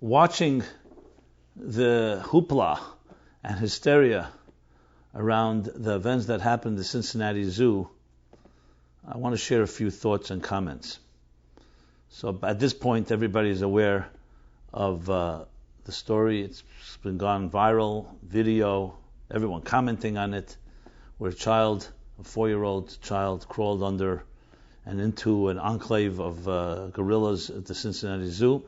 watching the hoopla and hysteria around the events that happened at the Cincinnati Zoo, I want to share a few thoughts and comments. So at this point, everybody is aware of the story. It's been gone viral, video, everyone commenting on it, where a 4-year-old child, crawled under and into an enclave of gorillas at the Cincinnati Zoo.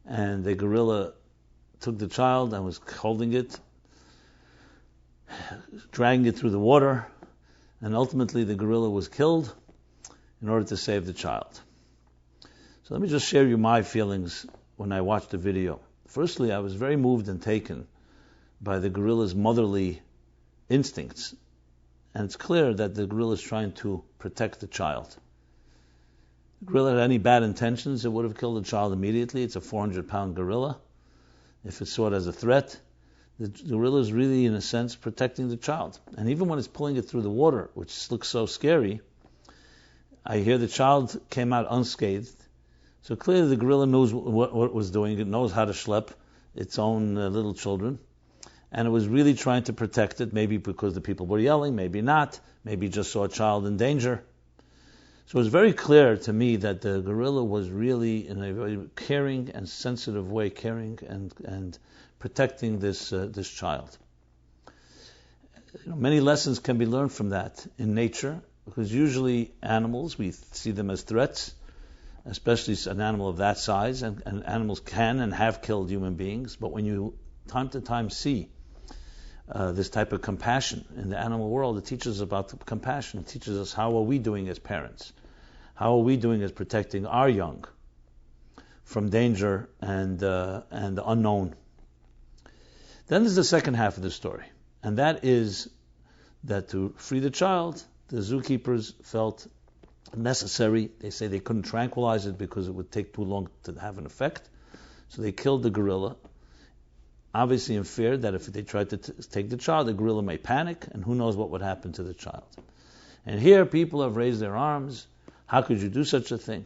And the gorilla took the child and was holding it, dragging it through the water, and ultimately the gorilla was killed in order to save the child. So let me just share you my feelings when I watched the video. Firstly, I was very moved and taken by the gorilla's motherly instincts. And it's clear that the gorilla is trying to protect the child. If the gorilla had any bad intentions, it would have killed the child immediately. It's a 400-pound gorilla. If it saw it as a threat, the gorilla is really, in a sense, protecting the child. And even when it's pulling it through the water, which looks so scary, I hear the child came out unscathed. So clearly the gorilla knows what it was doing. It knows how to schlep its own little children. And it was really trying to protect it, maybe because the people were yelling, maybe not, maybe just saw a child in danger. So it was very clear to me that the gorilla was really, in a very caring and sensitive way, caring and protecting this child. Many lessons can be learned from that in nature, because usually animals, we see them as threats, especially an animal of that size, and animals can and have killed human beings. But when you time to time see this type of compassion in the animal world, it teaches us about compassion. It teaches us how are we doing as parents? How are we doing as protecting our young from danger and the unknown? Then there's the second half of the story, and that is that to free the child, the zookeepers felt necessary. They say they couldn't tranquilize it because it would take too long to have an effect, so they killed the gorilla. Obviously in fear that if they tried to take the child, the gorilla may panic, and who knows what would happen to the child. And here people have raised their arms. How could you do such a thing?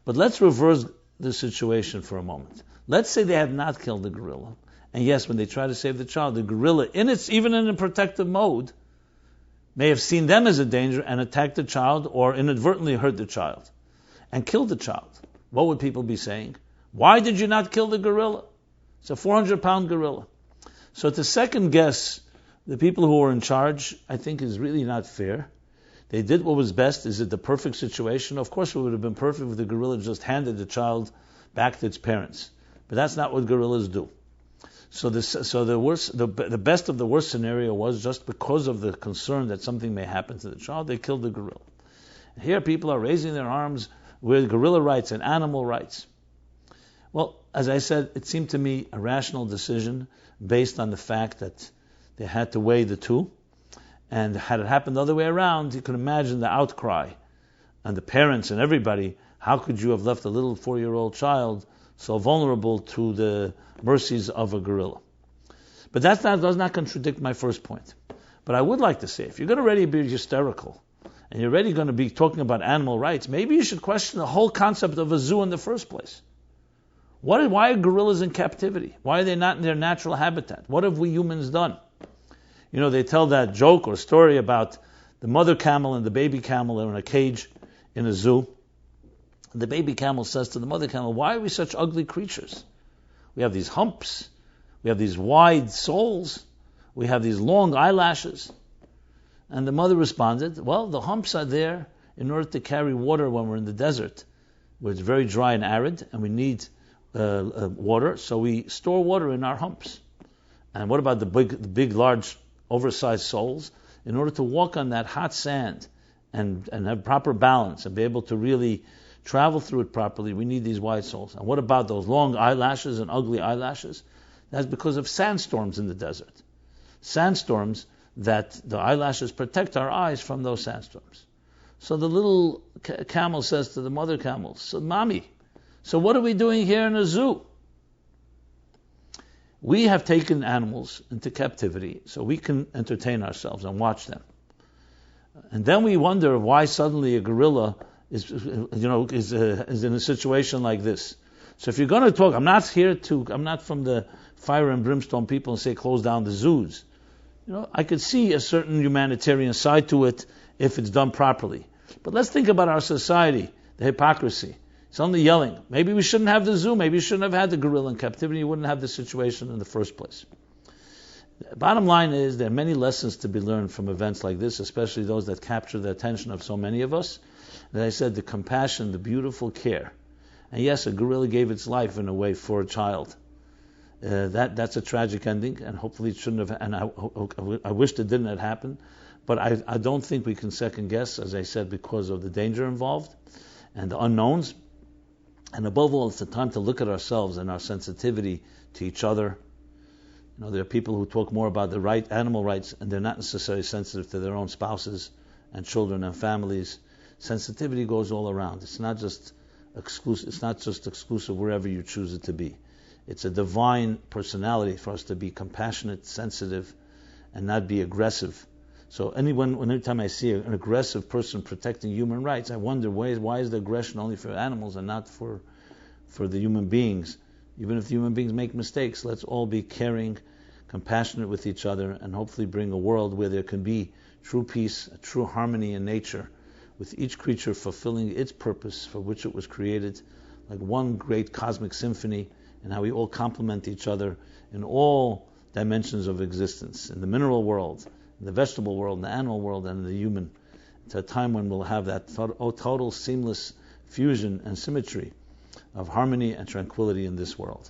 But let's reverse the situation for a moment. Let's say they have not killed the gorilla. And yes, when they try to save the child, the gorilla, even in a protective mode, may have seen them as a danger and attacked the child or inadvertently hurt the child and killed the child. What would people be saying? Why did you not kill the gorilla? It's a 400-pound gorilla. So to second guess the people who were in charge, I think is really not fair. They did what was best. Is it the perfect situation? Of course it would have been perfect if the gorilla just handed the child back to its parents. But that's not what gorillas do. So the best of the worst scenario was just because of the concern that something may happen to the child, they killed the gorilla. Here people are raising their arms with gorilla rights and animal rights. Well, as I said, it seemed to me a rational decision based on the fact that they had to weigh the two. And had it happened the other way around, you can imagine the outcry. And the parents and everybody, how could you have left a little 4-year-old child so vulnerable to the mercies of a gorilla? But that does not contradict my first point. But I would like to say, if you're going to already be hysterical, and you're already going to be talking about animal rights, maybe you should question the whole concept of a zoo in the first place. Why are gorillas in captivity? Why are they not in their natural habitat? What have we humans done? They tell that joke or story about the mother camel and the baby camel that are in a cage in a zoo. The baby camel says to the mother camel, why are we such ugly creatures? We have these humps. We have these wide soles. We have these long eyelashes. And the mother responded, well, the humps are there in order to carry water when we're in the desert, where it's very dry and arid, and we need water, so we store water in our humps. And what about the big, large, oversized soles? In order to walk on that hot sand and have proper balance and be able to really travel through it properly, we need these wide soles. And what about those long eyelashes and ugly eyelashes? That's because of sandstorms in the desert. Sandstorms that the eyelashes protect our eyes from those sandstorms. So the little camel says to the mother camel, so mommy, so what are we doing here in a zoo? We have taken animals into captivity so we can entertain ourselves and watch them. And then we wonder why suddenly a gorilla is in a situation like this. So if you're going to talk, I'm not from the fire and brimstone people and say close down the zoos. I could see a certain humanitarian side to it if it's done properly. But let's think about our society, the hypocrisy. It's only yelling. Maybe we shouldn't have the zoo. Maybe we shouldn't have had the gorilla in captivity. You wouldn't have this situation in the first place. The bottom line is there are many lessons to be learned from events like this, especially those that capture the attention of so many of us. As I said, the compassion, the beautiful care. And yes, a gorilla gave its life in a way for a child. That's a tragic ending, and hopefully it shouldn't have. And I wished it didn't have happened, but I don't think we can second guess, as I said, because of the danger involved and the unknowns. And above all, it's a time to look at ourselves and our sensitivity to each other. There are people who talk more about the animal rights, and they're not necessarily sensitive to their own spouses and children and families. Sensitivity goes all around. It's not just exclusive. It's not just exclusive wherever you choose it to be. It's a divine personality for us to be compassionate, sensitive, and not be aggressive. So every time I see an aggressive person protecting human rights, I wonder why is the aggression only for animals and not for the human beings? Even if the human beings make mistakes, let's all be caring, compassionate with each other, and hopefully bring a world where there can be true peace, a true harmony in nature, with each creature fulfilling its purpose for which it was created, like one great cosmic symphony, and how we all complement each other in all dimensions of existence, in the mineral world, in the vegetable world, in the animal world, and in the human. It's a time when we'll have that total seamless fusion and symmetry of harmony and tranquility in this world.